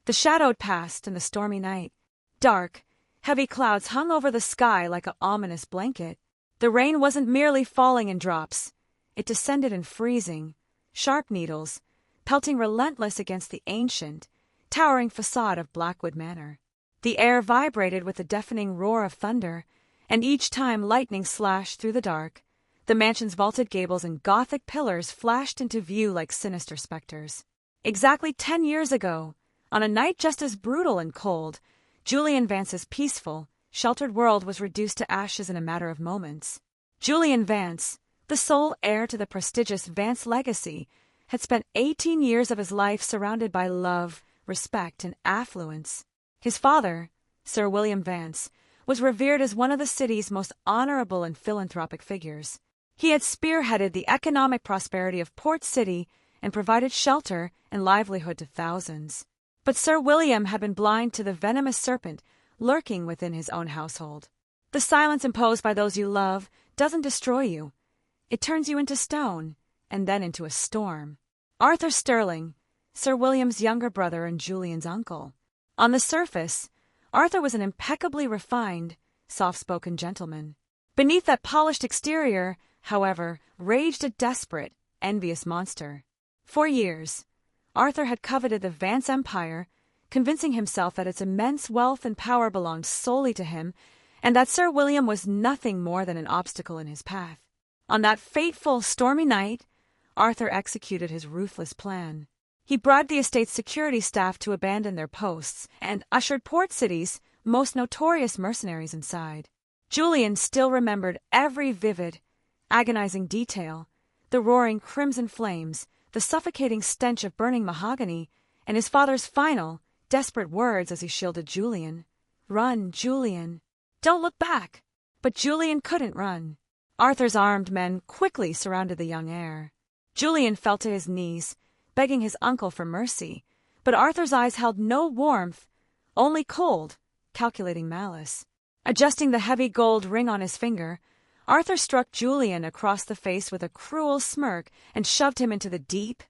The shadowed past and the stormy night. Dark, heavy clouds hung over the sky like an ominous blanket. The rain wasn't merely falling in drops. It descended in freezing, sharp needles, pelting relentless against the ancient, towering facade of Blackwood Manor. The air vibrated with the deafening roar of thunder, and each time lightning slashed through the dark, the mansion's vaulted gables and Gothic pillars flashed into view like sinister specters. Exactly 10 years ago, on a night just as brutal and cold, Julian Vance's peaceful, sheltered world was reduced to ashes in a matter of moments. Julian Vance, the sole heir to the prestigious Vance legacy, had spent 18 years of his life surrounded by love, respect, and affluence. His father, Sir William Vance, was revered as one of the city's most honorable and philanthropic figures. He had spearheaded the economic prosperity of Port City and provided shelter and livelihood to thousands. But Sir William had been blind to the venomous serpent lurking within his own household. The silence imposed by those you love doesn't destroy you. It turns you into stone, and then into a storm. Arthur Sterling, Sir William's younger brother and Julian's uncle. On the surface, Arthur was an impeccably refined, soft-spoken gentleman. Beneath that polished exterior, however, raged a desperate, envious monster. For years, Arthur had coveted the Vance empire, convincing himself that its immense wealth and power belonged solely to him, and that Sir William was nothing more than an obstacle in his path. On that fateful, stormy night, Arthur executed his ruthless plan. He bribed the estate's security staff to abandon their posts and ushered Port City's most notorious mercenaries inside. Julian still remembered every vivid, agonizing detail, the roaring crimson flames, the suffocating stench of burning mahogany, and his father's final, desperate words as he shielded Julian. "Run, Julian. Don't look back." But Julian couldn't run. Arthur's armed men quickly surrounded the young heir. Julian fell to his knees, begging his uncle for mercy, but Arthur's eyes held no warmth, only cold, calculating malice. Adjusting the heavy gold ring on his finger, Arthur struck Julian across the face with a cruel smirk and shoved him into the deep,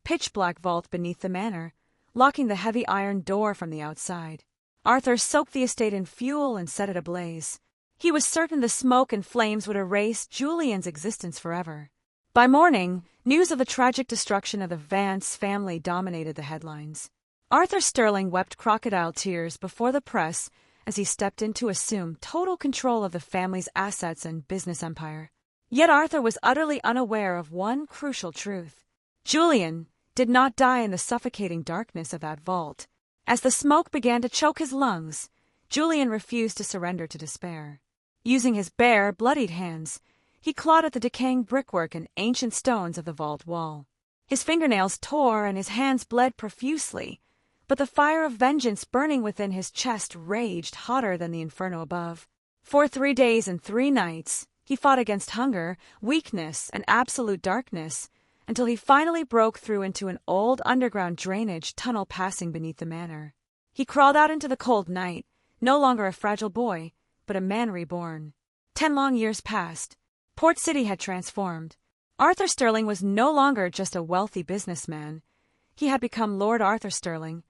pitch-black vault beneath the manor, locking the heavy iron door from the outside. Arthur soaked the estate in fuel and set it ablaze. He was certain the smoke and flames would erase Julian's existence forever. By morning, news of the tragic destruction of the Vance family dominated the headlines. Arthur Sterling wept crocodile tears before the press as he stepped in to assume total control of the family's assets and business empire. Yet Arthur was utterly unaware of one crucial truth. Julian did not die in the suffocating darkness of that vault. As the smoke began to choke his lungs, Julian refused to surrender to despair. Using his bare, bloodied hands, he clawed at the decaying brickwork and ancient stones of the vault wall. His fingernails tore and his hands bled profusely, but the fire of vengeance burning within his chest raged hotter than the inferno above. For 3 days and 3 nights, he fought against hunger, weakness, and absolute darkness, until he finally broke through into an old underground drainage tunnel passing beneath the manor. He crawled out into the cold night, no longer a fragile boy, but a man reborn. 10 long years passed. Port City had transformed. Arthur Sterling was no longer just a wealthy businessman. He had become Lord Arthur Sterling,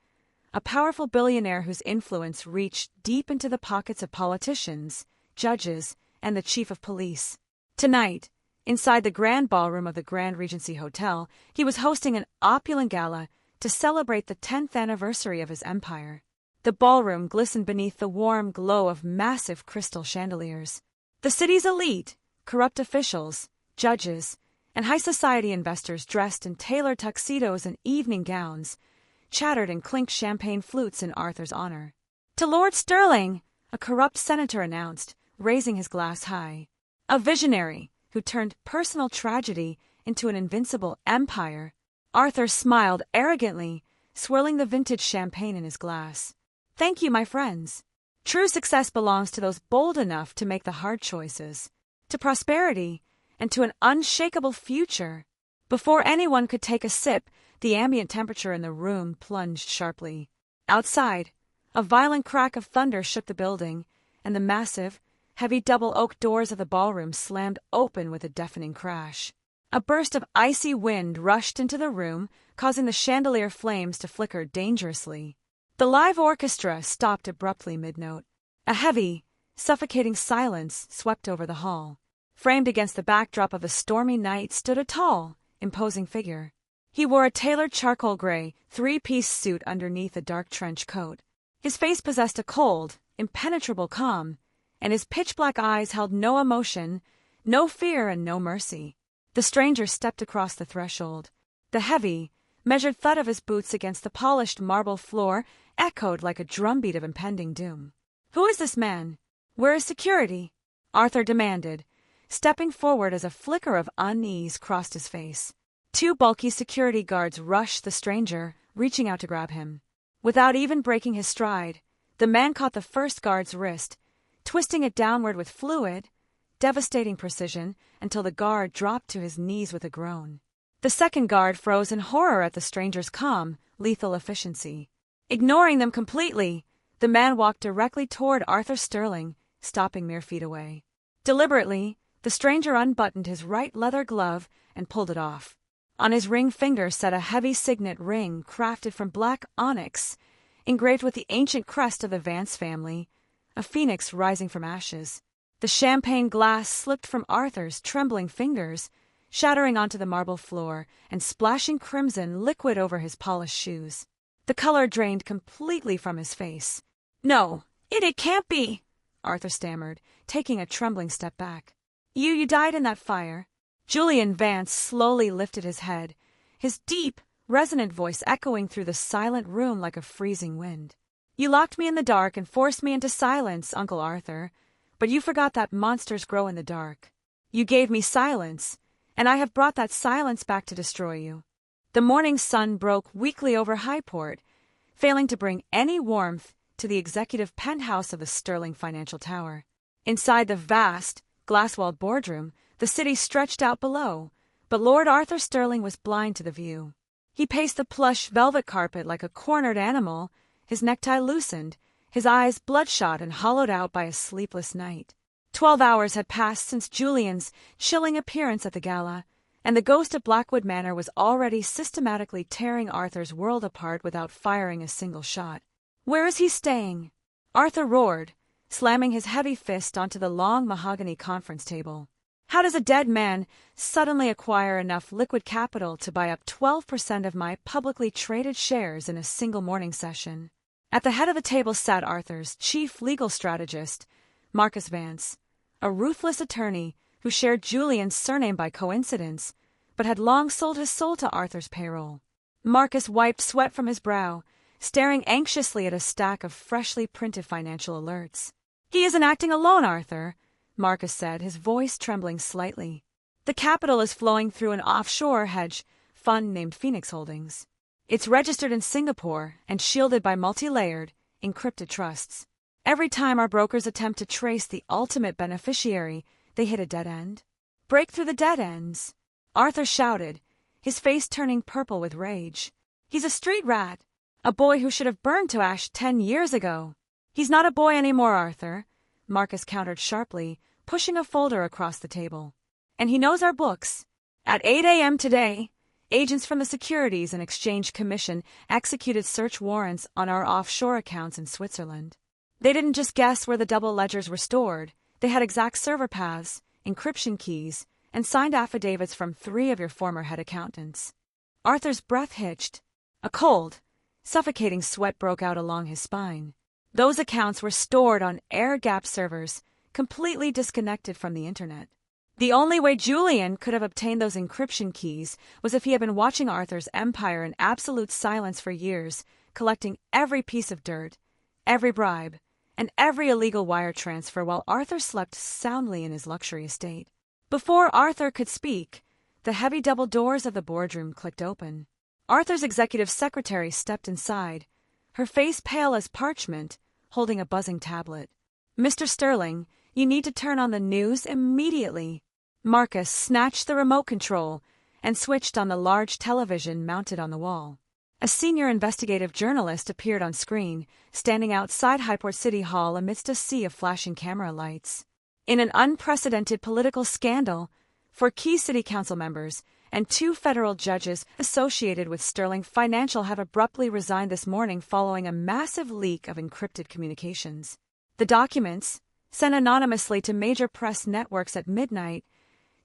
a powerful billionaire whose influence reached deep into the pockets of politicians, judges, and the chief of police. Tonight, inside the grand ballroom of the Grand Regency Hotel, he was hosting an opulent gala to celebrate the 10th anniversary of his empire. The ballroom glistened beneath the warm glow of massive crystal chandeliers. The city's elite, corrupt officials, judges, and high society investors dressed in tailored tuxedos and evening gowns chattered and clinked champagne flutes in Arthur's honor. "To Lord Sterling," a corrupt senator announced, raising his glass high. A visionary who turned personal tragedy into an invincible empire. Arthur smiled arrogantly, swirling the vintage champagne in his glass. "Thank you, my friends. True success belongs to those bold enough to make the hard choices, to prosperity, and to an unshakable future." Before anyone could take a sip, the ambient temperature in the room plunged sharply. Outside, a violent crack of thunder shook the building, and the massive, heavy double oak doors of the ballroom slammed open with a deafening crash. A burst of icy wind rushed into the room, causing the chandelier flames to flicker dangerously. The live orchestra stopped abruptly mid-note. A heavy, suffocating silence swept over the hall. Framed against the backdrop of a stormy night stood a tall, imposing figure. He wore a tailored charcoal gray, three-piece suit underneath a dark trench coat. His face possessed a cold, impenetrable calm, and his pitch-black eyes held no emotion, no fear, and no mercy. The stranger stepped across the threshold. The heavy, measured thud of his boots against the polished marble floor echoed like a drumbeat of impending doom. "Who is this man? Where is security?" Arthur demanded, stepping forward as a flicker of unease crossed his face. Two bulky security guards rushed the stranger, reaching out to grab him. Without even breaking his stride, the man caught the first guard's wrist, twisting it downward with fluid, devastating precision until the guard dropped to his knees with a groan. The second guard froze in horror at the stranger's calm, lethal efficiency. Ignoring them completely, the man walked directly toward Arthur Sterling, stopping mere feet away. Deliberately, the stranger unbuttoned his right leather glove and pulled it off. On his ring finger sat a heavy signet ring crafted from black onyx, engraved with the ancient crest of the Vance family, a phoenix rising from ashes. The champagne glass slipped from Arthur's trembling fingers, shattering onto the marble floor and splashing crimson liquid over his polished shoes. The color drained completely from his face. "No, it can't be," Arthur stammered, taking a trembling step back. You died in that fire." Julian Vance slowly lifted his head, his deep, resonant voice echoing through the silent room like a freezing wind. "You locked me in the dark and forced me into silence, Uncle Arthur, but you forgot that monsters grow in the dark. You gave me silence, and I have brought that silence back to destroy you." The morning sun broke weakly over Highport, failing to bring any warmth to the executive penthouse of the Sterling Financial Tower. Inside the vast, glass-walled boardroom, the city stretched out below, but Lord Arthur Sterling was blind to the view. He paced the plush velvet carpet like a cornered animal, his necktie loosened, his eyes bloodshot and hollowed out by a sleepless night. 12 hours had passed since Julian's chilling appearance at the gala, and the ghost of Blackwood Manor was already systematically tearing Arthur's world apart without firing a single shot. "Where is he staying?" Arthur roared, slamming his heavy fist onto the long mahogany conference table. "How does a dead man suddenly acquire enough liquid capital to buy up 12% of my publicly traded shares in a single morning session?" At the head of the table sat Arthur's chief legal strategist, Marcus Vance, a ruthless attorney who shared Julian's surname by coincidence, but had long sold his soul to Arthur's payroll. Marcus wiped sweat from his brow, staring anxiously at a stack of freshly printed financial alerts. "He isn't acting alone, Arthur," Marcus said, his voice trembling slightly. "The capital is flowing through an offshore hedge fund named Phoenix Holdings. It's registered in Singapore and shielded by multi-layered, encrypted trusts. Every time our brokers attempt to trace the ultimate beneficiary, they hit a dead end." "Break through the dead ends," Arthur shouted, his face turning purple with rage. "He's a street rat, a boy who should have burned to ash 10 years ago." "He's not a boy anymore, Arthur," Marcus countered sharply, pushing a folder across the table. "And he knows our books. At 8 a.m. today, agents from the Securities and Exchange Commission executed search warrants on our offshore accounts in Switzerland. They didn't just guess where the double ledgers were stored. They had exact server paths, encryption keys, and signed affidavits from 3 of your former head accountants." Arthur's breath hitched. A cold, suffocating sweat broke out along his spine. Those accounts were stored on air-gapped servers, completely disconnected from the internet. The only way Julian could have obtained those encryption keys was if he had been watching Arthur's empire in absolute silence for years, collecting every piece of dirt, every bribe, and every illegal wire transfer while Arthur slept soundly in his luxury estate. Before Arthur could speak, the heavy double doors of the boardroom clicked open. Arthur's executive secretary stepped inside, her face pale as parchment, holding a buzzing tablet. "Mr. Sterling, you need to turn on the news immediately." Marcus snatched the remote control and switched on the large television mounted on the wall. A senior investigative journalist appeared on screen, standing outside Highport City Hall amidst a sea of flashing camera lights. In an unprecedented political scandal, 4 key city council members and 2 federal judges associated with Sterling Financial have abruptly resigned this morning following a massive leak of encrypted communications. The documents, sent anonymously to major press networks at midnight,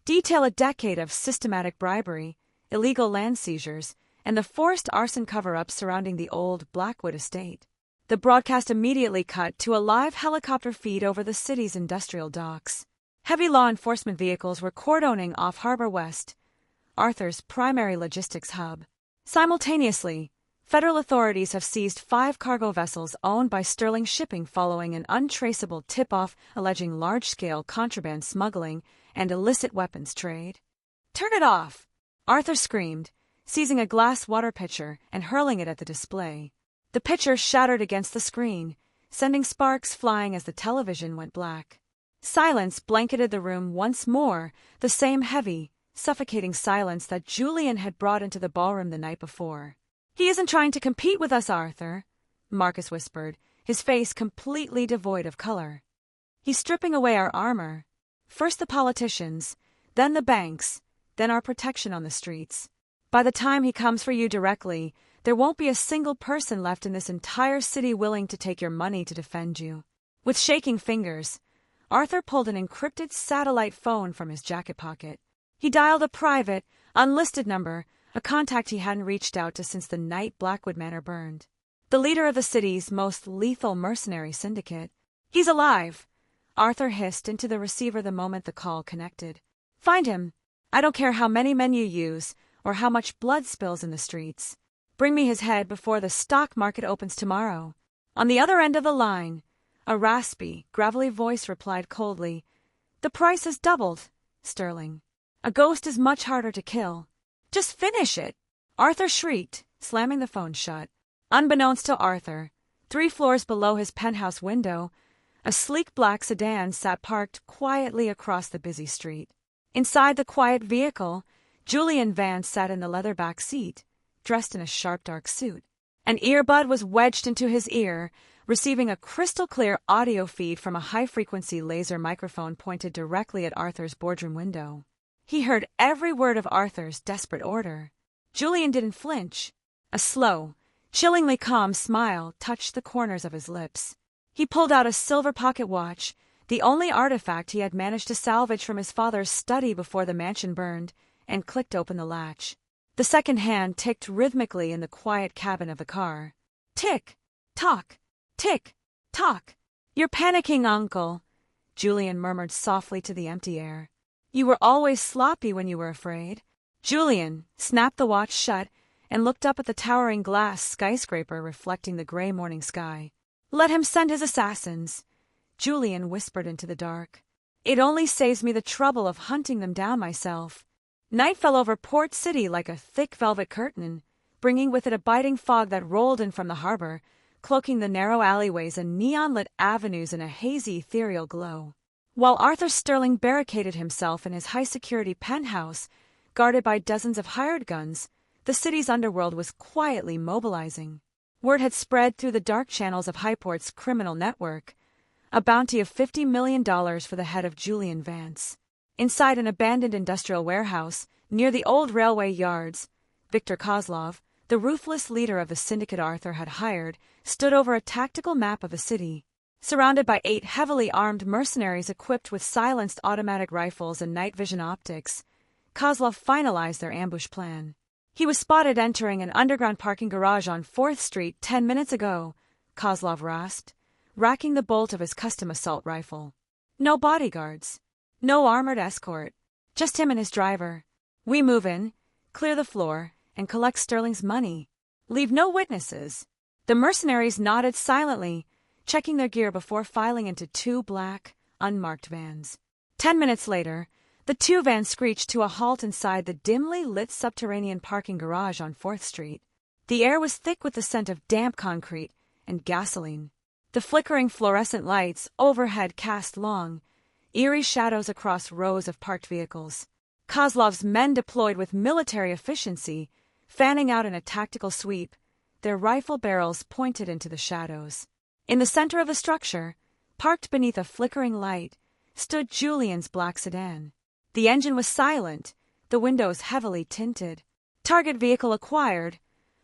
detail a decade of systematic bribery, illegal land seizures, and the forced arson cover-up surrounding the old Blackwood estate. The broadcast immediately cut to a live helicopter feed over the city's industrial docks. Heavy law enforcement vehicles were cordoning off Harbor West, Arthur's primary logistics hub. Simultaneously, federal authorities have seized 5 cargo vessels owned by Sterling Shipping following an untraceable tip-off alleging large-scale contraband smuggling and illicit weapons trade. "Turn it off!" Arthur screamed, seizing a glass water pitcher and hurling it at the display. The pitcher shattered against the screen, sending sparks flying as the television went black. Silence blanketed the room once more, the same heavy, suffocating silence that Julian had brought into the ballroom the night before. "He isn't trying to compete with us, Arthur," Marcus whispered, his face completely devoid of color. "He's stripping away our armor. First the politicians, then the banks, then our protection on the streets. By the time he comes for you directly, there won't be a single person left in this entire city willing to take your money to defend you." With shaking fingers, Arthur pulled an encrypted satellite phone from his jacket pocket. He dialed a private, unlisted number, a contact he hadn't reached out to since the night Blackwood Manor burned. The leader of the city's most lethal mercenary syndicate. "He's alive," Arthur hissed into the receiver the moment the call connected. "Find him. I don't care how many men you use or how much blood spills in the streets. Bring me his head before the stock market opens tomorrow." On the other end of the line, a raspy, gravelly voice replied coldly, "The price has doubled, Sterling. A ghost is much harder to kill. Just finish it!" Arthur shrieked, slamming the phone shut. Unbeknownst to Arthur, 3 floors below his penthouse window, a sleek black sedan sat parked quietly across the busy street. Inside the quiet vehicle, Julian Vance sat in the leather back seat, dressed in a sharp dark suit. An earbud was wedged into his ear, receiving a crystal-clear audio feed from a high-frequency laser microphone pointed directly at Arthur's boardroom window. He heard every word of Arthur's desperate order. Julian didn't flinch. A slow, chillingly calm smile touched the corners of his lips. He pulled out a silver pocket watch, the only artifact he had managed to salvage from his father's study before the mansion burned, and clicked open the latch. The second hand ticked rhythmically in the quiet cabin of the car. Tick, tock, tick, tock. "You're panicking, Uncle," Julian murmured softly to the empty air. "You were always sloppy when you were afraid." Julian snapped the watch shut and looked up at the towering glass skyscraper reflecting the gray morning sky. "Let him send his assassins," Julian whispered into the dark. "It only saves me the trouble of hunting them down myself." Night fell over Port City like a thick velvet curtain, bringing with it a biting fog that rolled in from the harbor, cloaking the narrow alleyways and neon-lit avenues in a hazy, ethereal glow. While Arthur Sterling barricaded himself in his high-security penthouse, guarded by dozens of hired guns, the city's underworld was quietly mobilizing. Word had spread through the dark channels of Highport's criminal network, a bounty of $50 million for the head of Julian Vance. Inside an abandoned industrial warehouse, near the old railway yards, Viktor Kozlov, the ruthless leader of the syndicate Arthur had hired, stood over a tactical map of the city. Surrounded by 8 heavily armed mercenaries equipped with silenced automatic rifles and night vision optics, Kozlov finalized their ambush plan. He was spotted entering an underground parking garage on 4th Street 10 minutes ago, Kozlov rasped, racking the bolt of his custom assault rifle. No bodyguards. No armored escort. Just him and his driver. We move in, clear the floor, and collect Sterling's money. Leave no witnesses. The mercenaries nodded silently, checking their gear before filing into 2 black, unmarked vans. 10 minutes later, the 2 vans screeched to a halt inside the dimly lit subterranean parking garage on 4th Street. The air was thick with the scent of damp concrete and gasoline. The flickering fluorescent lights overhead cast long, eerie shadows across rows of parked vehicles. Kozlov's men deployed with military efficiency, fanning out in a tactical sweep, their rifle barrels pointed into the shadows. In the center of the structure, parked beneath a flickering light, stood Julian's black sedan. The engine was silent, the windows heavily tinted. "Target vehicle acquired,"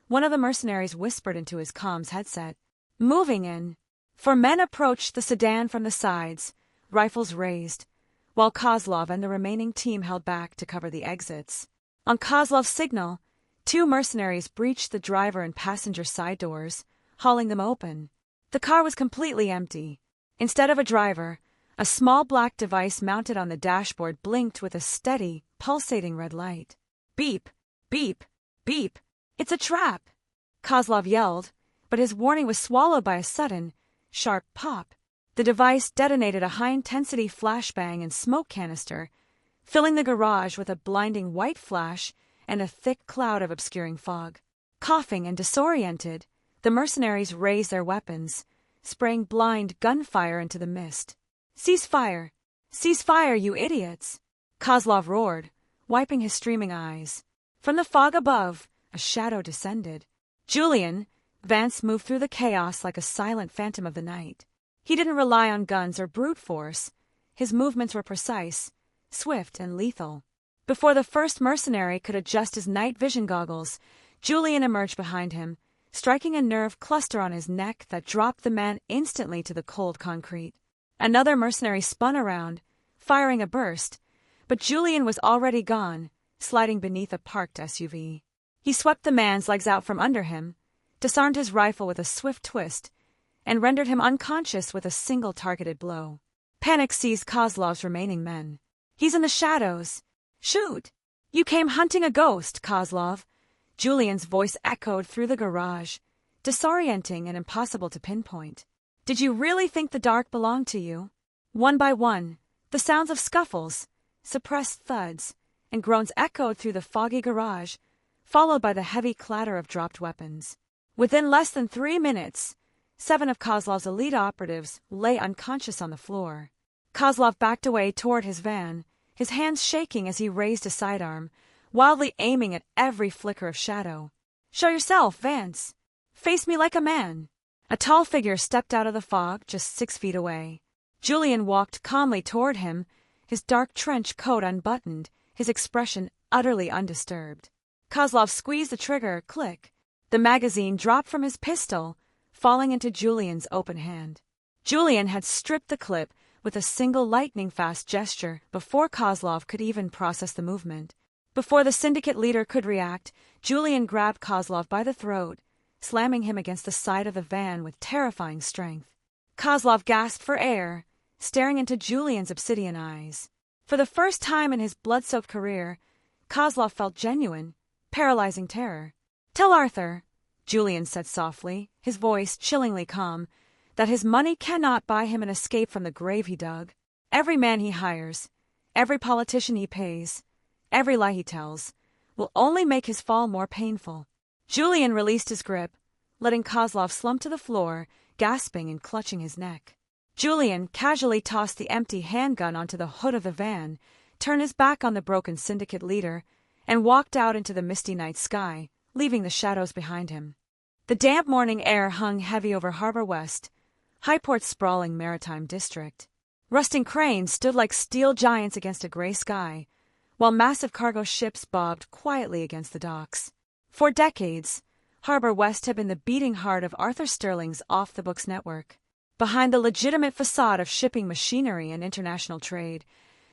one of the mercenaries whispered into his comms headset. "Moving in." Four men approached the sedan from the sides, rifles raised, while Kozlov and the remaining team held back to cover the exits. On Kozlov's signal, two mercenaries breached the driver and passenger side doors, hauling them open. The car was completely empty. Instead of a driver, a small black device mounted on the dashboard blinked with a steady, pulsating red light. "Beep, beep, beep. It's a trap!" Kozlov yelled, but his warning was swallowed by a sudden, sharp pop. The device detonated a high-intensity flashbang and smoke canister, filling the garage with a blinding white flash and a thick cloud of obscuring fog. Coughing and disoriented, the mercenaries raised their weapons, spraying blind gunfire into the mist. "Cease fire! Cease fire, you idiots!" Kozlov roared, wiping his streaming eyes. From the fog above, a shadow descended. Julian Vance moved through the chaos like a silent phantom of the night. He didn't rely on guns or brute force. His movements were precise, swift, and lethal. Before the first mercenary could adjust his night vision goggles, Julian emerged behind him, striking a nerve cluster on his neck that dropped the man instantly to the cold concrete. Another mercenary spun around, firing a burst, but Julian was already gone, sliding beneath a parked SUV. He swept the man's legs out from under him, disarmed his rifle with a swift twist, and rendered him unconscious with a single targeted blow. Panic seized Kozlov's remaining men. "He's in the shadows! Shoot! You came hunting a ghost, Kozlov!" Julian's voice echoed through the garage, disorienting and impossible to pinpoint. "Did you really think the dark belonged to you?" One by one, the sounds of scuffles, suppressed thuds, and groans echoed through the foggy garage, followed by the heavy clatter of dropped weapons. Within less than 3 minutes, 7 of Kozlov's elite operatives lay unconscious on the floor. Kozlov backed away toward his van, his hands shaking as he raised a sidearm, wildly aiming at every flicker of shadow. "Show yourself, Vance! Face me like a man!" A tall figure stepped out of the fog just 6 feet away. Julian walked calmly toward him, his dark trench coat unbuttoned, his expression utterly undisturbed. Kozlov squeezed the trigger, click. The magazine dropped from his pistol, falling into Julian's open hand. Julian had stripped the clip with a single lightning-fast gesture before Kozlov could even process the movement. Before the syndicate leader could react, Julian grabbed Kozlov by the throat, slamming him against the side of the van with terrifying strength. Kozlov gasped for air, staring into Julian's obsidian eyes. For the first time in his blood-soaked career, Kozlov felt genuine, paralyzing terror. "Tell Arthur," Julian said softly, his voice chillingly calm, "that his money cannot buy him an escape from the grave he dug. Every man he hires, every politician he pays, every lie he tells, will only make his fall more painful." Julian released his grip, letting Kozlov slump to the floor, gasping and clutching his neck. Julian casually tossed the empty handgun onto the hood of the van, turned his back on the broken syndicate leader, and walked out into the misty night sky, leaving the shadows behind him. The damp morning air hung heavy over Harbor West, Highport's sprawling maritime district. Rusting cranes stood like steel giants against a gray sky, while massive cargo ships bobbed quietly against the docks. For decades, Harbor West had been the beating heart of Arthur Sterling's off-the-books network. Behind the legitimate facade of shipping machinery and international trade,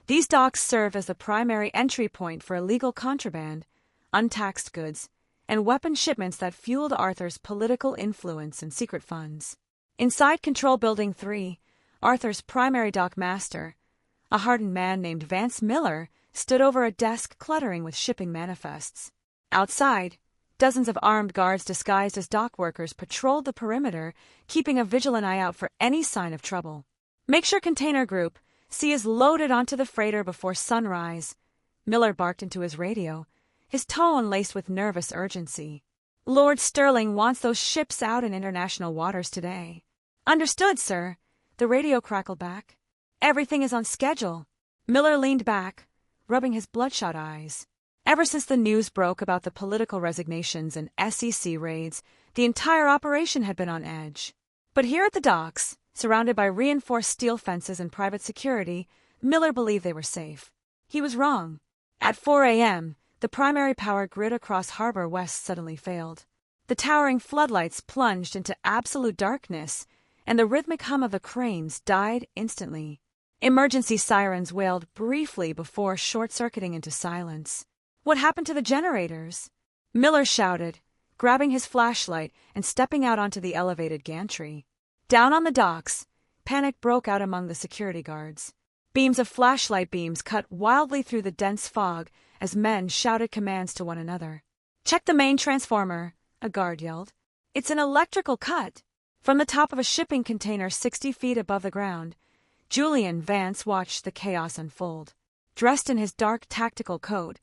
these docks served as the primary entry point for illegal contraband, untaxed goods, and weapon shipments that fueled Arthur's political influence and secret funds. Inside Control Building 3, Arthur's primary dock master, a hardened man named Vance Miller, stood over a desk cluttering with shipping manifests. Outside, dozens of armed guards disguised as dock workers patrolled the perimeter, keeping a vigilant eye out for any sign of trouble. "Make sure Container Group C is loaded onto the freighter before sunrise," Miller barked into his radio, his tone laced with nervous urgency. "Lord Sterling wants those ships out in international waters today." "Understood, sir," the radio crackled back. "Everything is on schedule." Miller leaned back, rubbing his bloodshot eyes. Ever since the news broke about the political resignations and SEC raids, the entire operation had been on edge. But here at the docks, surrounded by reinforced steel fences and private security, Miller believed they were safe. He was wrong. At 4 a.m., the primary power grid across Harbor West suddenly failed. The towering floodlights plunged into absolute darkness, and the rhythmic hum of the cranes died instantly. Emergency sirens wailed briefly before short-circuiting into silence. "What happened to the generators?" Miller shouted, grabbing his flashlight and stepping out onto the elevated gantry. Down on the docks, panic broke out among the security guards. Beams of flashlight beams cut wildly through the dense fog as men shouted commands to one another. "Check the main transformer," a guard yelled. "It's an electrical cut." From the top of a shipping container 60 feet above the ground, Julian Vance watched the chaos unfold. Dressed in his dark tactical coat,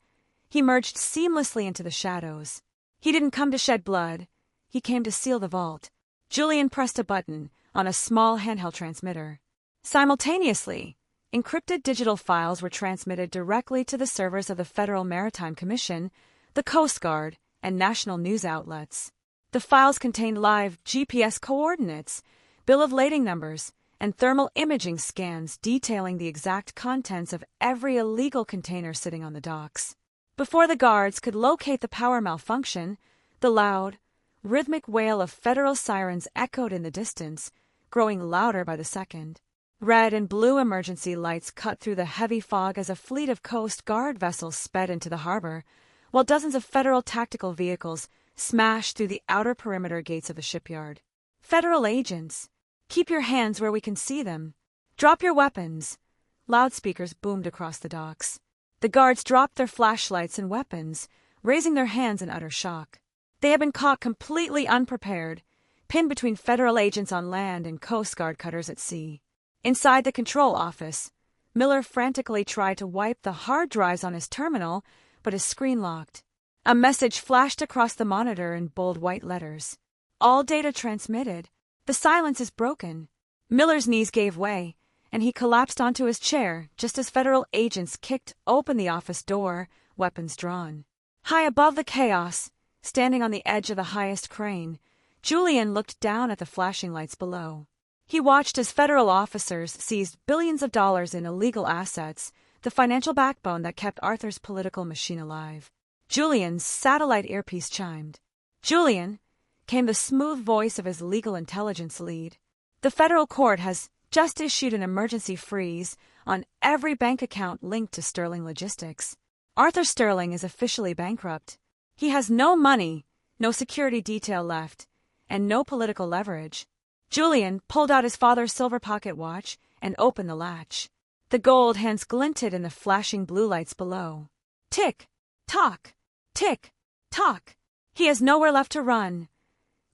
he merged seamlessly into the shadows. He didn't come to shed blood. He came to seal the vault. Julian pressed a button on a small handheld transmitter. Simultaneously, encrypted digital files were transmitted directly to the servers of the Federal Maritime Commission, the Coast Guard, and national news outlets. The files contained live GPS coordinates, bill of lading numbers, and thermal imaging scans detailing the exact contents of every illegal container sitting on the docks. Before the guards could locate the power malfunction, the loud, rhythmic wail of federal sirens echoed in the distance, growing louder by the second. Red and blue emergency lights cut through the heavy fog as a fleet of Coast Guard vessels sped into the harbor, while dozens of federal tactical vehicles smashed through the outer perimeter gates of the shipyard. "Federal agents, keep your hands where we can see them. Drop your weapons." Loudspeakers boomed across the docks. The guards dropped their flashlights and weapons, raising their hands in utter shock. They had been caught completely unprepared, pinned between federal agents on land and Coast Guard cutters at sea. Inside the control office, Miller frantically tried to wipe the hard drives on his terminal, but his screen locked. A message flashed across the monitor in bold white letters. "All data transmitted. The silence is broken." Miller's knees gave way, and he collapsed onto his chair just as federal agents kicked open the office door, weapons drawn. High above the chaos, standing on the edge of the highest crane, Julian looked down at the flashing lights below. He watched as federal officers seized billions of dollars in illegal assets, the financial backbone that kept Arthur's political machine alive. Julian's satellite earpiece chimed. "Julian," came the smooth voice of his legal intelligence lead. "The federal court has just issued an emergency freeze on every bank account linked to Sterling Logistics. Arthur Sterling is officially bankrupt. He has no money, no security detail left, and no political leverage." Julian pulled out his father's silver pocket watch and opened the latch. The gold hands glinted in the flashing blue lights below. Tick, tock, tick, tock. "He has nowhere left to run,"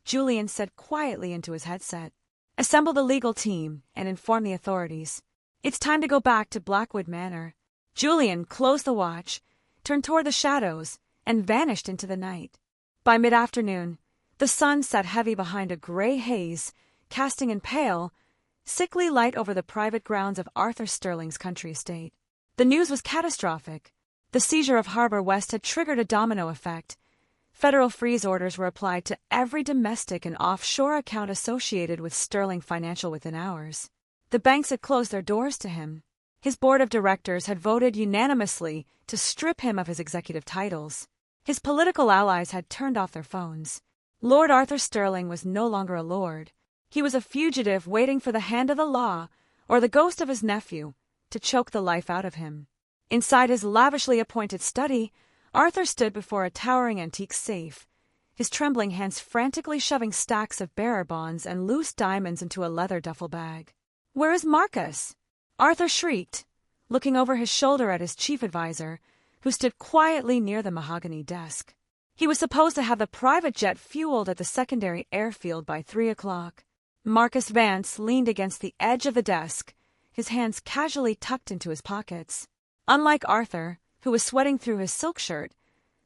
Julian said quietly into his headset. "Assemble the legal team and inform the authorities. It's time to go back to Blackwood Manor." Julian closed the watch, turned toward the shadows, and vanished into the night. By mid-afternoon, the sun sat heavy behind a gray haze, casting in pale, sickly light over the private grounds of Arthur Sterling's country estate. The news was catastrophic. The seizure of Harbor West had triggered a domino effect. Federal freeze orders were applied to every domestic and offshore account associated with Sterling Financial within hours. The banks had closed their doors to him. His board of directors had voted unanimously to strip him of his executive titles. His political allies had turned off their phones. Lord Arthur Sterling was no longer a lord. He was a fugitive waiting for the hand of the law, or the ghost of his nephew, to choke the life out of him. Inside his lavishly appointed study, Arthur stood before a towering antique safe, his trembling hands frantically shoving stacks of bearer bonds and loose diamonds into a leather duffel bag. "Where is Marcus?" Arthur shrieked, looking over his shoulder at his chief advisor, who stood quietly near the mahogany desk. He was supposed to have the private jet fueled at the secondary airfield by 3 o'clock. Marcus Vance leaned against the edge of the desk, his hands casually tucked into his pockets. Unlike Arthur, who was sweating through his silk shirt,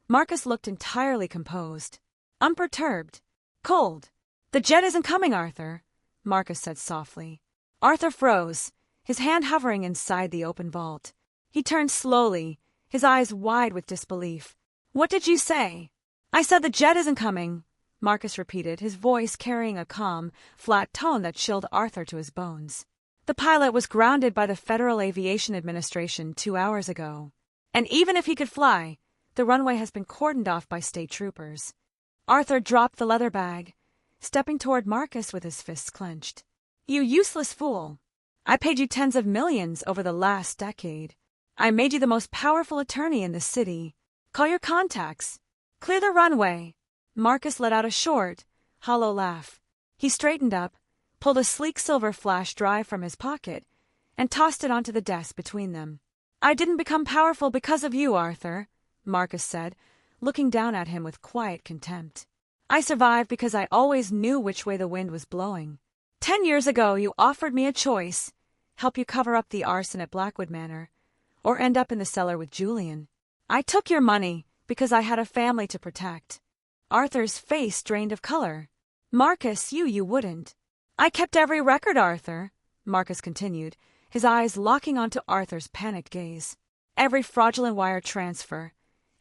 Marcus looked entirely composed, unperturbed, cold. "The jet isn't coming, Arthur," Marcus said softly. Arthur froze, his hand hovering inside the open vault. He turned slowly, his eyes wide with disbelief. "What did you say?" "I said the jet isn't coming," Marcus repeated, his voice carrying a calm, flat tone that chilled Arthur to his bones. "The pilot was grounded by the Federal Aviation Administration 2 hours ago." And even if he could fly, the runway has been cordoned off by state troopers. Arthur dropped the leather bag, stepping toward Marcus with his fists clenched. You useless fool. I paid you tens of millions over the last decade. I made you the most powerful attorney in the city. Call your contacts. Clear the runway. Marcus let out a short, hollow laugh. He straightened up, pulled a sleek silver flash drive from his pocket, and tossed it onto the desk between them. I didn't become powerful because of you, Arthur, Marcus said, looking down at him with quiet contempt. I survived because I always knew which way the wind was blowing. 10 years ago you offered me a choice, help you cover up the arson at Blackwood Manor, or end up in the cellar with Julian. I took your money because I had a family to protect. Arthur's face drained of color. Marcus, you wouldn't. I kept every record, Arthur, Marcus continued, his eyes locking onto Arthur's panicked gaze. Every fraudulent wire transfer,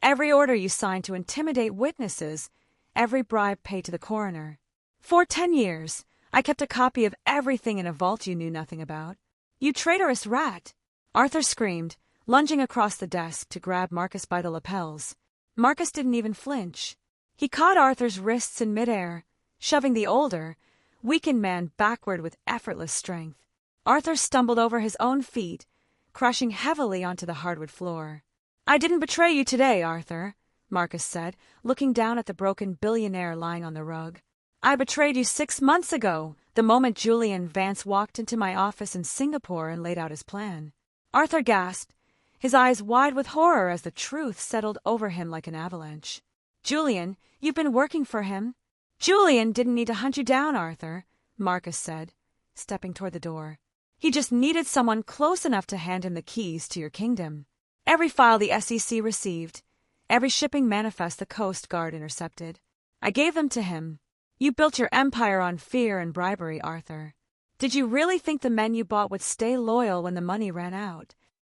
every order you signed to intimidate witnesses, every bribe paid to the coroner. For 10 years, I kept a copy of everything in a vault you knew nothing about. You traitorous rat! Arthur screamed, lunging across the desk to grab Marcus by the lapels. Marcus didn't even flinch. He caught Arthur's wrists in midair, shoving the older, weakened man backward with effortless strength. Arthur stumbled over his own feet, crashing heavily onto the hardwood floor. I didn't betray you today, Arthur, Marcus said, looking down at the broken billionaire lying on the rug. I betrayed you 6 months ago, the moment Julian Vance walked into my office in Singapore and laid out his plan. Arthur gasped, his eyes wide with horror as the truth settled over him like an avalanche. Julian, you've been working for him. Julian didn't need to hunt you down, Arthur, Marcus said, stepping toward the door. He just needed someone close enough to hand him the keys to your kingdom. Every file the SEC received, every shipping manifest the Coast Guard intercepted. I gave them to him. You built your empire on fear and bribery, Arthur. Did you really think the men you bought would stay loyal when the money ran out?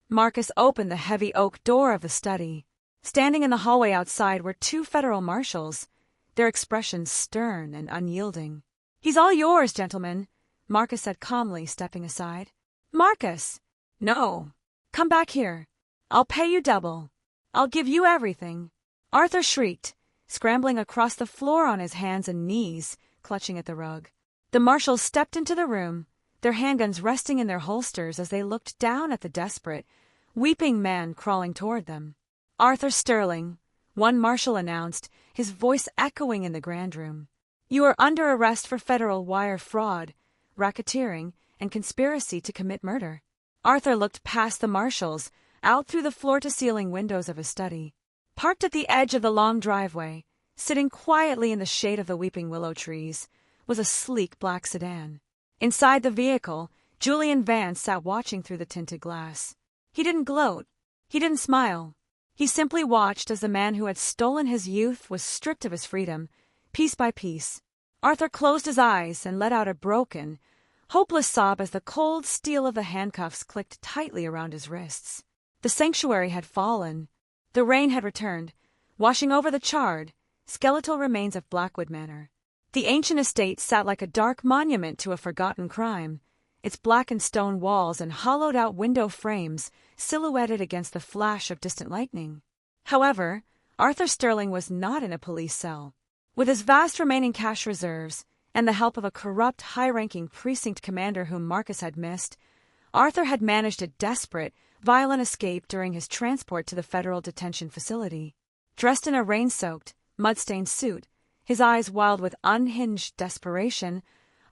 Marcus opened the heavy oak door of the study. Standing in the hallway outside were 2 federal marshals, their expressions stern and unyielding. He's all yours, gentlemen, Marcus said calmly, stepping aside. Marcus! No. Come back here. I'll pay you double. I'll give you everything. Arthur shrieked, scrambling across the floor on his hands and knees, clutching at the rug. The marshals stepped into the room, their handguns resting in their holsters as they looked down at the desperate, weeping man crawling toward them. Arthur Sterling, one marshal announced, his voice echoing in the grand room. You are under arrest for federal wire fraud, racketeering, and conspiracy to commit murder. Arthur looked past the marshals, out through the floor-to-ceiling windows of his study. Parked at the edge of the long driveway, sitting quietly in the shade of the weeping willow trees, was a sleek black sedan. Inside the vehicle, Julian Vance sat watching through the tinted glass. He didn't gloat. He didn't smile. He simply watched as the man who had stolen his youth was stripped of his freedom, piece by piece. Arthur closed his eyes and let out a broken, hopeless sob as the cold steel of the handcuffs clicked tightly around his wrists. The sanctuary had fallen. The rain had returned, washing over the charred, skeletal remains of Blackwood Manor. The ancient estate sat like a dark monument to a forgotten crime, its blackened stone walls and hollowed-out window frames silhouetted against the flash of distant lightning. However, Arthur Sterling was not in a police cell. With his vast remaining cash reserves and the help of a corrupt, high-ranking precinct commander whom Marcus had missed, Arthur had managed a desperate, violent escape during his transport to the federal detention facility. Dressed in a rain-soaked, mud-stained suit, his eyes wild with unhinged desperation,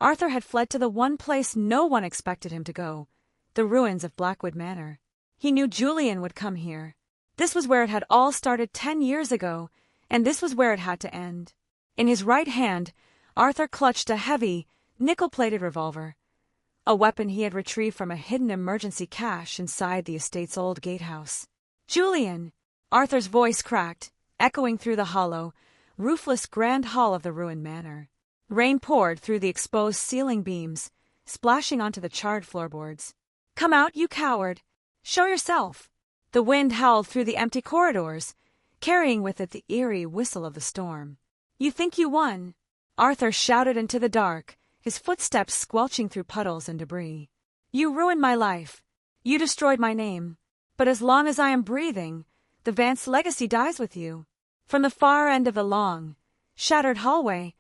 Arthur had fled to the one place no one expected him to go, the ruins of Blackwood Manor. He knew Julian would come here. This was where it had all started 10 years ago, and this was where it had to end. In his right hand, Arthur clutched a heavy, nickel-plated revolver, a weapon he had retrieved from a hidden emergency cache inside the estate's old gatehouse. Julian! Arthur's voice cracked, echoing through the hollow, roofless grand hall of the ruined manor. Rain poured through the exposed ceiling beams, splashing onto the charred floorboards. Come out, you coward! Show yourself! The wind howled through the empty corridors, carrying with it the eerie whistle of the storm. You think you won? Arthur shouted into the dark, his footsteps squelching through puddles and debris. You ruined my life. You destroyed my name. But as long as I am breathing, the Vance legacy dies with you. From the far end of the long, shattered hallway,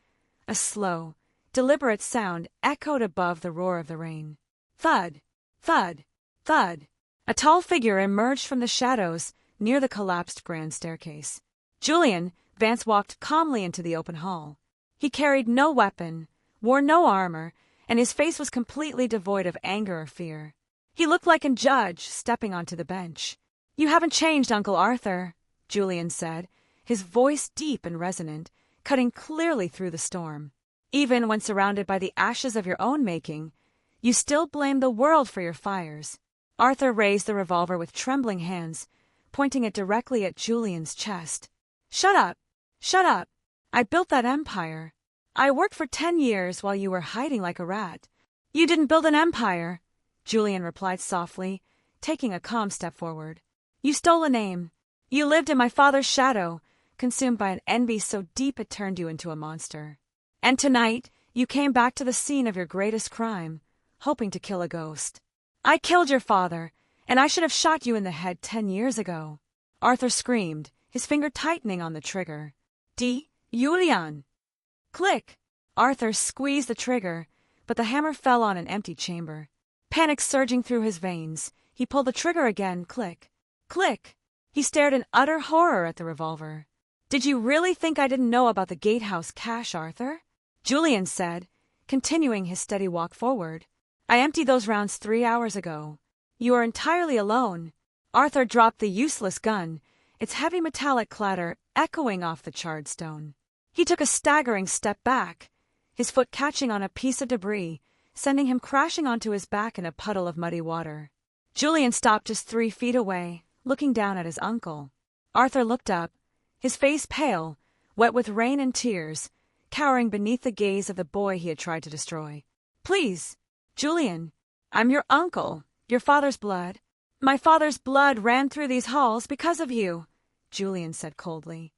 a slow, deliberate sound echoed above the roar of the rain. Thud, thud, thud. A tall figure emerged from the shadows near the collapsed grand staircase. Julian Vance walked calmly into the open hall. He carried no weapon, wore no armor, and his face was completely devoid of anger or fear. He looked like a judge stepping onto the bench. "You haven't changed, Uncle Arthur," Julian said, his voice deep and resonant, cutting clearly through the storm. "Even when surrounded by the ashes of your own making, you still blame the world for your fires." Arthur raised the revolver with trembling hands, pointing it directly at Julian's chest. "Shut up! Shut up! I built that empire. I worked for 10 years while you were hiding like a rat." "You didn't build an empire," Julian replied softly, taking a calm step forward. "You stole a name. You lived in my father's shadow, consumed by an envy so deep it turned you into a monster. And tonight, you came back to the scene of your greatest crime, hoping to kill a ghost. I killed your father, and I should have shot you in the head 10 years ago." Arthur screamed, his finger tightening on the trigger. Julian! Click! Arthur squeezed the trigger, but the hammer fell on an empty chamber. Panic surging through his veins, he pulled the trigger again. Click! Click! He stared in utter horror at the revolver. "Did you really think I didn't know about the gatehouse cache, Arthur?" Julian said, continuing his steady walk forward. "I emptied those rounds 3 hours ago. You are entirely alone." Arthur dropped the useless gun, its heavy metallic clatter echoing off the charred stone. He took a staggering step back, his foot catching on a piece of debris, sending him crashing onto his back in a puddle of muddy water. Julian stopped just 3 feet away, looking down at his uncle. Arthur looked up, his face pale, wet with rain and tears, cowering beneath the gaze of the boy he had tried to destroy. "Please, Julian, I'm your uncle, your father's blood. My father's blood ran through these halls because of you," Julian said coldly.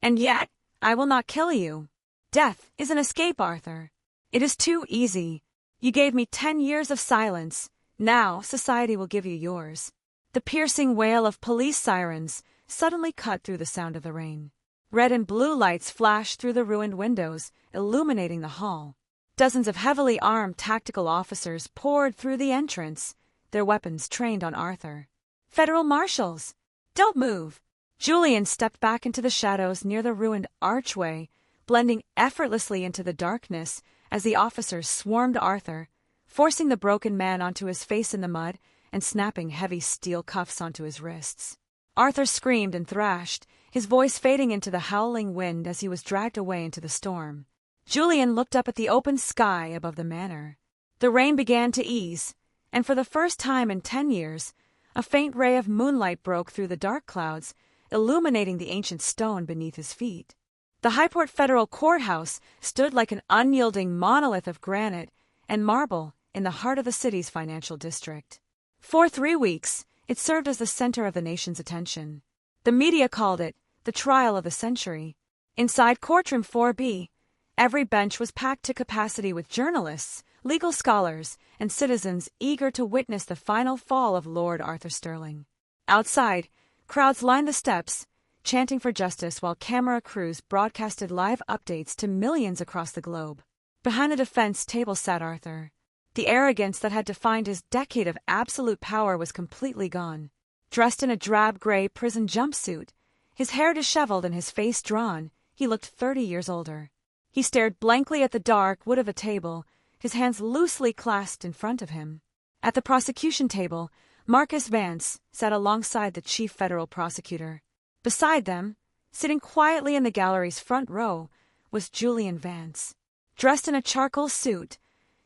"And yet, I will not kill you. Death is an escape, Arthur. It is too easy. You gave me 10 years of silence. Now society will give you yours." The piercing wail of police sirens suddenly cut through the sound of the rain. Red and blue lights flashed through the ruined windows, illuminating the hall. Dozens of heavily armed tactical officers poured through the entrance, their weapons trained on Arthur. "Federal marshals! Don't move!" Julian stepped back into the shadows near the ruined archway, blending effortlessly into the darkness as the officers swarmed Arthur, forcing the broken man onto his face in the mud and snapping heavy steel cuffs onto his wrists. Arthur screamed and thrashed, his voice fading into the howling wind as he was dragged away into the storm. Julian looked up at the open sky above the manor. The rain began to ease, and for the first time in 10 years, a faint ray of moonlight broke through the dark clouds, illuminating the ancient stone beneath his feet. The Highport Federal Courthouse stood like an unyielding monolith of granite and marble in the heart of the city's financial district. For 3 weeks, it served as the center of the nation's attention. The media called it the trial of the century. Inside courtroom 4B, every bench was packed to capacity with journalists, legal scholars, and citizens eager to witness the final fall of Lord Arthur Sterling. Outside, crowds lined the steps, chanting for justice while camera crews broadcasted live updates to millions across the globe. Behind the defense table sat Arthur. The arrogance that had defined his decade of absolute power was completely gone. Dressed in a drab gray prison jumpsuit, his hair disheveled and his face drawn, he looked 30 years older. He stared blankly at the dark wood of a table, his hands loosely clasped in front of him. At the prosecution table, Marcus Vance sat alongside the chief federal prosecutor. Beside them, sitting quietly in the gallery's front row, was Julian Vance. Dressed in a charcoal suit,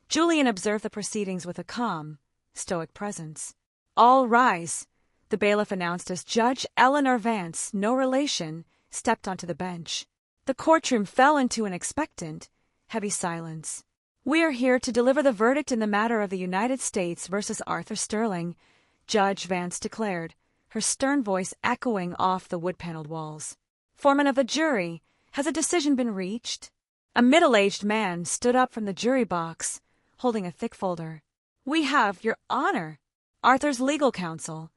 Julian observed the proceedings with a calm, stoic presence. "All rise," the bailiff announced as Judge Eleanor Vance, no relation, stepped onto the bench. The courtroom fell into an expectant, heavy silence. "We are here to deliver the verdict in the matter of the United States versus Arthur Sterling," Judge Vance declared, her stern voice echoing off the wood-paneled walls. "Foreman of the jury, has a decision been reached?" A middle-aged man stood up from the jury box, holding a thick folder. "We have, Your Honor, Arthur's legal counsel,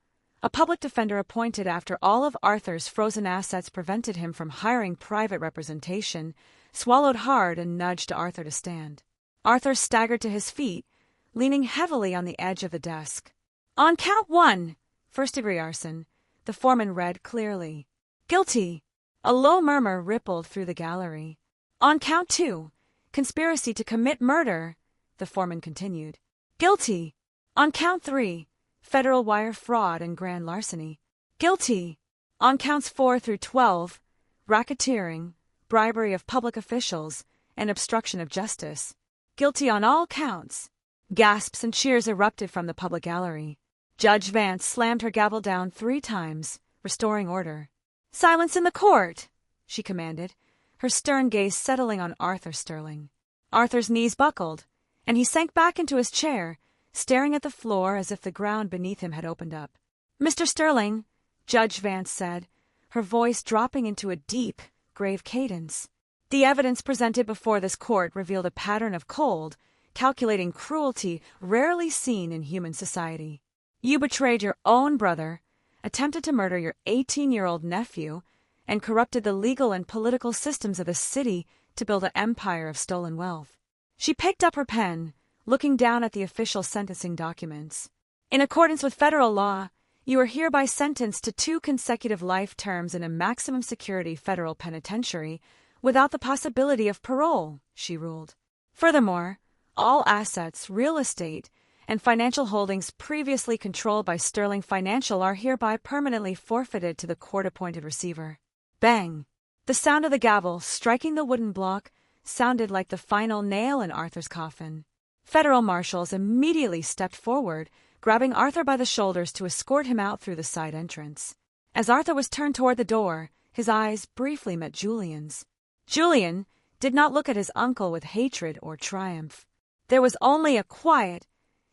A public defender appointed after all of Arthur's frozen assets prevented him from hiring private representation, swallowed hard and nudged Arthur to stand. Arthur staggered to his feet, leaning heavily on the edge of the desk. "On count 1, first-degree arson," the foreman read clearly. "Guilty." A low murmur rippled through the gallery. "On count 2, conspiracy to commit murder," the foreman continued. "Guilty." "On count 3, federal wire fraud and grand larceny." "Guilty." On counts 4 through 12, racketeering, bribery of public officials, and obstruction of justice. "Guilty on all counts." Gasps and cheers erupted from the public gallery. Judge Vance slammed her gavel down 3 times, restoring order. "Silence in the court," she commanded, her stern gaze settling on Arthur Sterling. Arthur's knees buckled, and he sank back into his chair, staring at the floor as if the ground beneath him had opened up. "Mr. Sterling," Judge Vance said, her voice dropping into a deep, grave cadence. "The evidence presented before this court revealed a pattern of cold, calculating cruelty rarely seen in human society. You betrayed your own brother, attempted to murder your 18-year-old nephew, and corrupted the legal and political systems of the city to build an empire of stolen wealth." She picked up her pen, looking down at the official sentencing documents. "In accordance with federal law, you are hereby sentenced to 2 consecutive life terms in a maximum security federal penitentiary without the possibility of parole," she ruled. "Furthermore, all assets, real estate, and financial holdings previously controlled by Sterling Financial are hereby permanently forfeited to the court-appointed receiver." Bang! The sound of the gavel striking the wooden block sounded like the final nail in Arthur's coffin. Federal marshals immediately stepped forward, grabbing Arthur by the shoulders to escort him out through the side entrance. As Arthur was turned toward the door, his eyes briefly met Julian's. Julian did not look at his uncle with hatred or triumph. There was only a quiet,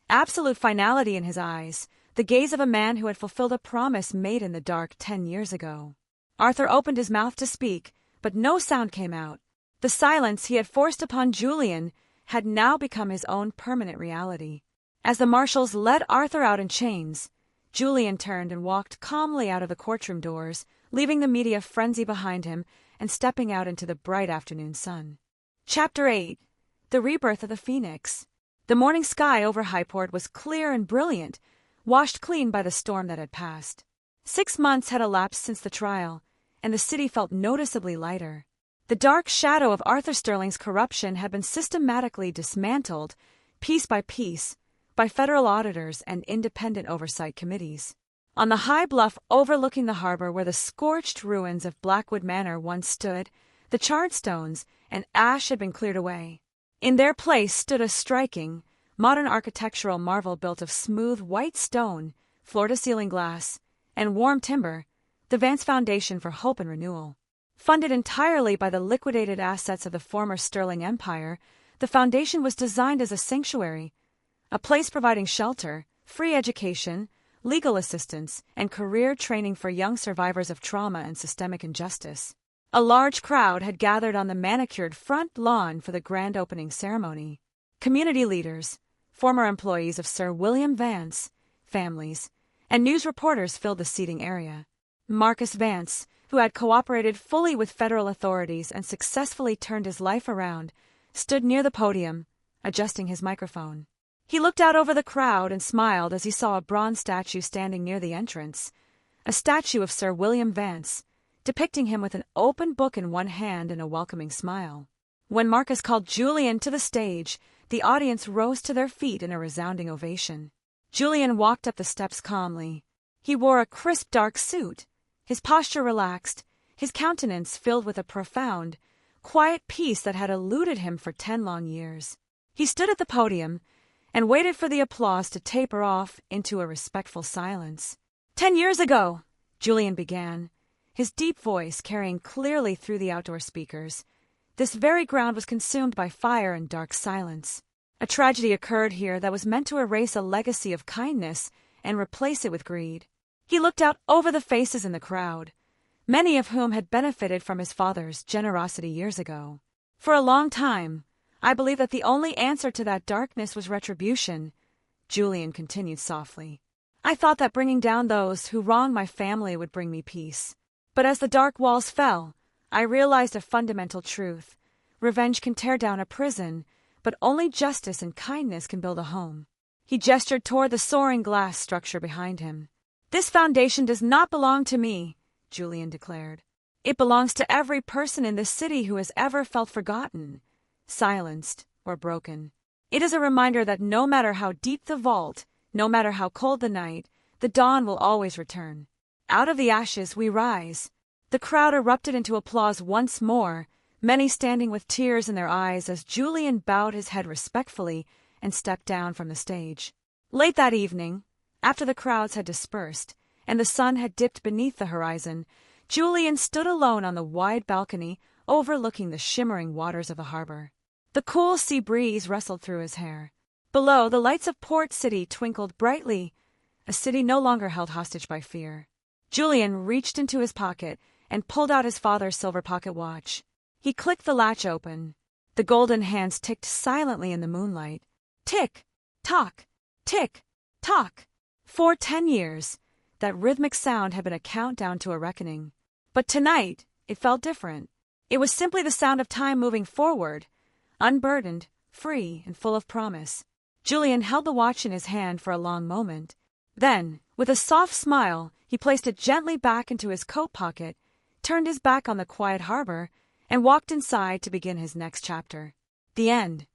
absolute finality in his eyes, the gaze of a man who had fulfilled a promise made in the dark 10 years ago. Arthur opened his mouth to speak, but no sound came out. The silence he had forced upon Julian had now become his own permanent reality. As the marshals led Arthur out in chains, Julian turned and walked calmly out of the courtroom doors, leaving the media frenzy behind him and stepping out into the bright afternoon sun. Chapter 8. The Rebirth of the Phoenix. The morning sky over Highport was clear and brilliant, washed clean by the storm that had passed. 6 months had elapsed since the trial, and the city felt noticeably lighter. The dark shadow of Arthur Sterling's corruption had been systematically dismantled, piece by piece, by federal auditors and independent oversight committees. On the high bluff overlooking the harbor where the scorched ruins of Blackwood Manor once stood, the charred stones and ash had been cleared away. In their place stood a striking, modern architectural marvel built of smooth white stone, floor-to-ceiling glass, and warm timber, the Vance Foundation for Hope and Renewal. Funded entirely by the liquidated assets of the former Sterling Empire, the foundation was designed as a sanctuary, a place providing shelter, free education, legal assistance, and career training for young survivors of trauma and systemic injustice. A large crowd had gathered on the manicured front lawn for the grand opening ceremony. Community leaders, former employees of Sir Julian Vance, families, and news reporters filled the seating area. Marcus Vance, who had cooperated fully with federal authorities and successfully turned his life around, stood near the podium, adjusting his microphone. He looked out over the crowd and smiled as he saw a bronze statue standing near the entrance, a statue of Sir Julian Vance, depicting him with an open book in one hand and a welcoming smile. When Marcus called Julian to the stage, the audience rose to their feet in a resounding ovation. Julian walked up the steps calmly. He wore a crisp dark suit, his posture relaxed, his countenance filled with a profound, quiet peace that had eluded him for 10 long years. He stood at the podium and waited for the applause to taper off into a respectful silence. 10 years ago, Julian began, his deep voice carrying clearly through the outdoor speakers, this very ground was consumed by fire and dark silence. A tragedy occurred here that was meant to erase a legacy of kindness and replace it with greed. He looked out over the faces in the crowd, many of whom had benefited from his father's generosity years ago. For a long time, I believed that the only answer to that darkness was retribution, Julian continued softly. I thought that bringing down those who wronged my family would bring me peace. But as the dark walls fell, I realized a fundamental truth. Revenge can tear down a prison, but only justice and kindness can build a home. He gestured toward the soaring glass structure behind him. This foundation does not belong to me, Julian declared. It belongs to every person in this city who has ever felt forgotten, silenced, or broken. It is a reminder that no matter how deep the vault, no matter how cold the night, the dawn will always return. Out of the ashes we rise. The crowd erupted into applause once more, many standing with tears in their eyes as Julian bowed his head respectfully and stepped down from the stage. Late that evening, after the crowds had dispersed and the sun had dipped beneath the horizon, Julian stood alone on the wide balcony overlooking the shimmering waters of the harbor. The cool sea breeze rustled through his hair. Below, the lights of Port City twinkled brightly, a city no longer held hostage by fear. Julian reached into his pocket and pulled out his father's silver pocket watch. He clicked the latch open. The golden hands ticked silently in the moonlight. Tick, tock, tick, tock. For 10 years, that rhythmic sound had been a countdown to a reckoning. But tonight, it felt different. It was simply the sound of time moving forward, unburdened, free, and full of promise. Julian held the watch in his hand for a long moment. Then, with a soft smile, he placed it gently back into his coat pocket, turned his back on the quiet harbor, and walked inside to begin his next chapter. The end.